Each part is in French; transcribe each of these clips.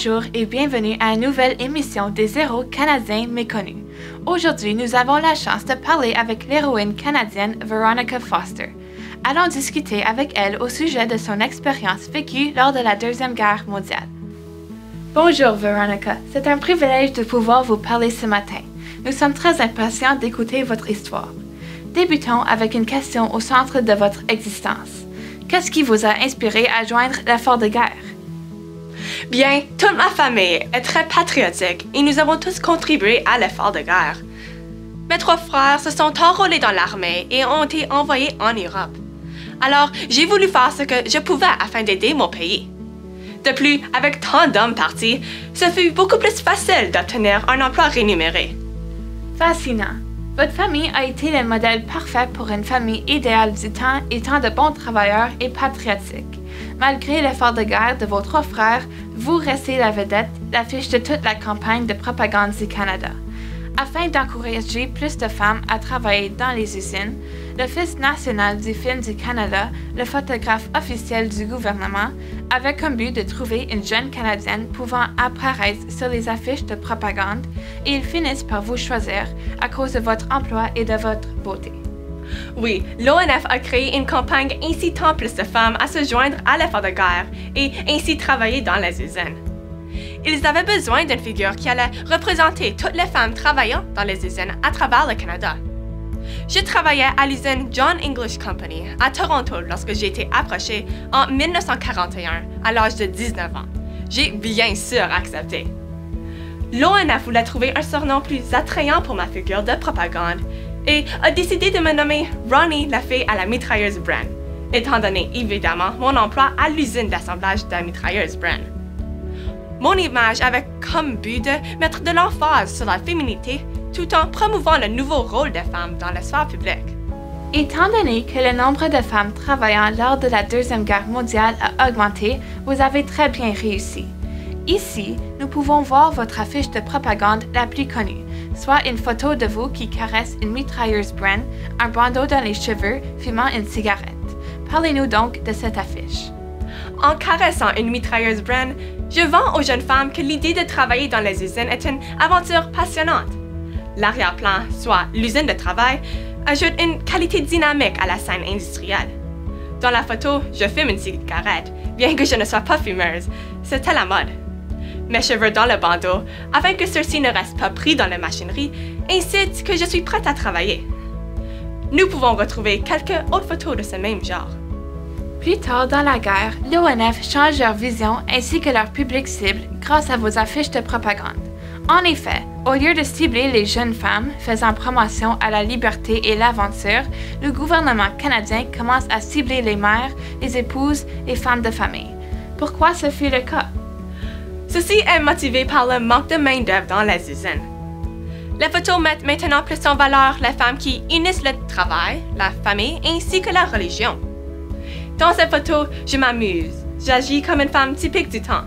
Bonjour et bienvenue à une nouvelle émission des héros canadiens méconnus. Aujourd'hui, nous avons la chance de parler avec l'héroïne canadienne Veronica Foster. Allons discuter avec elle au sujet de son expérience vécue lors de la Deuxième Guerre mondiale. Bonjour Veronica, c'est un privilège de pouvoir vous parler ce matin. Nous sommes très impatients d'écouter votre histoire. Débutons avec une question au centre de votre existence. Qu'est-ce qui vous a inspiré à joindre l'effort de guerre? Bien, toute ma famille est très patriotique et nous avons tous contribué à l'effort de guerre. Mes 3 frères se sont enrôlés dans l'armée et ont été envoyés en Europe. Alors, j'ai voulu faire ce que je pouvais afin d'aider mon pays. De plus, avec tant d'hommes partis, ce fut beaucoup plus facile d'obtenir un emploi rémunéré. Fascinant! Votre famille a été le modèle parfait pour une famille idéale du temps étant de bons travailleurs et patriotiques. Malgré l'effort de guerre de vos 3 frères, vous restez la vedette, l'affiche de toute la campagne de propagande du Canada. Afin d'encourager plus de femmes à travailler dans les usines, l'Office national du film du Canada, le photographe officiel du gouvernement, avait comme but de trouver une jeune Canadienne pouvant apparaître sur les affiches de propagande et ils finissent par vous choisir à cause de votre emploi et de votre beauté. Oui, l'ONF a créé une campagne incitant plus de femmes à se joindre à l'effort de guerre et ainsi travailler dans les usines. Ils avaient besoin d'une figure qui allait représenter toutes les femmes travaillant dans les usines à travers le Canada. Je travaillais à l'usine John English Company à Toronto lorsque j'ai été approchée en 1941 à l'âge de 19 ans. J'ai bien sûr accepté. L'ONF voulait trouver un surnom plus attrayant pour ma figure de propagande et a décidé de me nommer Ronnie la fille à la mitrailleuse Bren, étant donné évidemment mon emploi à l'usine d'assemblage de la mitrailleuse Bren. Mon image avait comme but de mettre de l'emphase sur la féminité tout en promouvant le nouveau rôle des femmes dans la sphère publique. Étant donné que le nombre de femmes travaillant lors de la Deuxième Guerre mondiale a augmenté, vous avez très bien réussi. Ici, nous pouvons voir votre affiche de propagande la plus connue, soit une photo de vous qui caresse une mitrailleuse Bren, un bandeau dans les cheveux, fumant une cigarette. Parlez-nous donc de cette affiche. En caressant une mitrailleuse Bren, je vends aux jeunes femmes que l'idée de travailler dans les usines est une aventure passionnante. L'arrière-plan, soit l'usine de travail, ajoute une qualité dynamique à la scène industrielle. Dans la photo, je fume une cigarette, bien que je ne sois pas fumeuse. C'était la mode. Mes cheveux dans le bandeau, afin que ceux-ci ne restent pas pris dans la machinerie, incitent que je suis prête à travailler. Nous pouvons retrouver quelques autres photos de ce même genre. Plus tard dans la guerre, l'ONF change leur vision ainsi que leur public cible grâce à vos affiches de propagande. En effet, au lieu de cibler les jeunes femmes faisant promotion à la liberté et l'aventure, le gouvernement canadien commence à cibler les mères, les épouses, les femmes de famille. Pourquoi ce fut le cas? Ceci est motivé par le manque de main-d'œuvre dans les usines. Les photos mettent maintenant plus en valeur les femmes qui unissent le travail, la famille ainsi que la religion. Dans ces photos, je m'amuse. J'agis comme une femme typique du temps.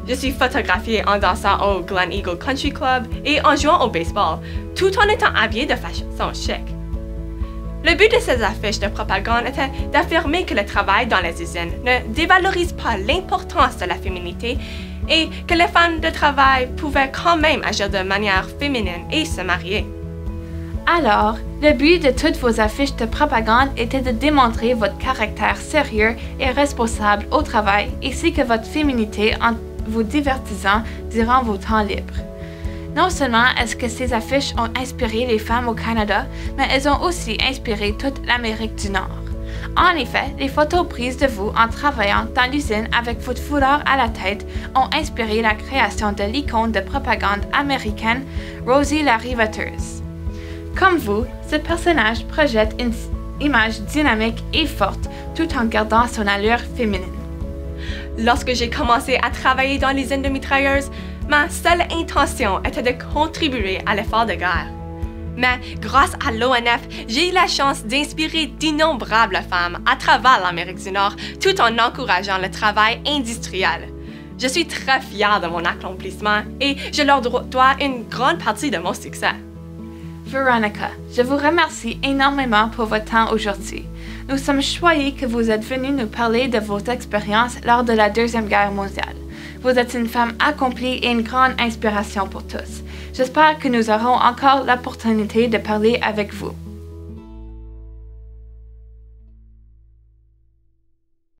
Je suis photographiée en dansant au Glen Eagle Country Club et en jouant au baseball, tout en étant habillée de façon chic. Le but de ces affiches de propagande était d'affirmer que le travail dans les usines ne dévalorise pas l'importance de la féminité et que les femmes de travail pouvaient quand même agir de manière féminine et se marier. Alors, le but de toutes vos affiches de propagande était de démontrer votre caractère sérieux et responsable au travail ainsi que votre féminité en vous divertissant durant vos temps libres. Non seulement est-ce que ces affiches ont inspiré les femmes au Canada, mais elles ont aussi inspiré toute l'Amérique du Nord. En effet, les photos prises de vous en travaillant dans l'usine avec votre foulard à la tête ont inspiré la création de l'icône de propagande américaine Rosie la riveteuse. Comme vous, ce personnage projette une image dynamique et forte tout en gardant son allure féminine. Lorsque j'ai commencé à travailler dans l'usine de mitrailleuses, ma seule intention était de contribuer à l'effort de guerre. Mais grâce à l'ONF, j'ai eu la chance d'inspirer d'innombrables femmes à travers l'Amérique du Nord tout en encourageant le travail industriel. Je suis très fière de mon accomplissement et je leur dois une grande partie de mon succès. Veronica, je vous remercie énormément pour votre temps aujourd'hui. Nous sommes choyés que vous êtes venus nous parler de vos expériences lors de la Deuxième Guerre mondiale. Vous êtes une femme accomplie et une grande inspiration pour tous. J'espère que nous aurons encore l'opportunité de parler avec vous.